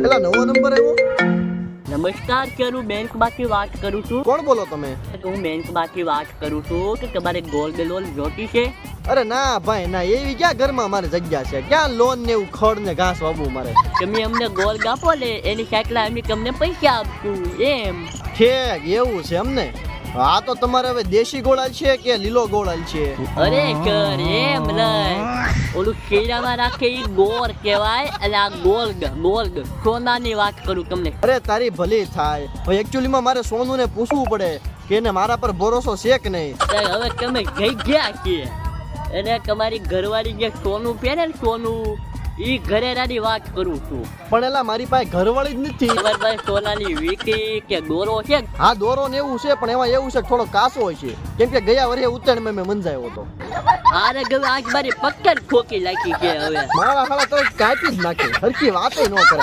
પેલા નવો નંબર આવ્યો. નમસ્કાર કરું બેંક માંથી વાત કરું છું. કોણ બોલો તમે? હું બેંક માંથી વાત કરું છું કે તમારે ગોલ્ડ લોન જોતી છે. અરે ના ભાઈ ના, એવી ક્યાં ઘરમાં મારે જગ્યા છે? ક્યાં લોન ને એવું ખડ ને ઘાસ વાવવું મારે? તમે અમને ગોલ્ડ આપો ને એની સાટલા અમે તમને પૈસા આપશું એમ. ઠેક એવું છે એમને? હા તો તમારે હવે દેશી ગોળાલ છે કે લીલો ગોળાલ છે? અરે સર એમ નહીં, ઓલું શેરામાં રાખે ઈ ગોળ કહેવાય અને આ ગોલ્ડ સોનાની વાત કરું તમને. અરે તારી ભલી થાય. હવે એકચ્યુઅલી માં મારે સોનું ને પૂછવું પડે કે એને મારા પર ભરોસો છે કે નહીં. હવે તમે જઈ ગયા છીએ અને તમારી ઘરવાળી જે સોનું પહેરે ને સોનું ઈ ઘરેરાની વાત કરું છું. પણ એલા મારી પાસે ઘરવાળી જ નથી. તમારી પાસે સોનાની વીંટી કે દોરો છે? હા દોરો ને એવું છે, પણ એમાં એવું છે થોડો કાસો હોય છે, કેમ કે ગયા વર્ષે ઉત્તરાયણ મેં મંજાયો હતો. આરે ગમે આજ મારી પક્કર ખોકી લાગી છે. હવે મારા હાલા તો કાપી જ નાખે, હરખી વાતે ન કરે.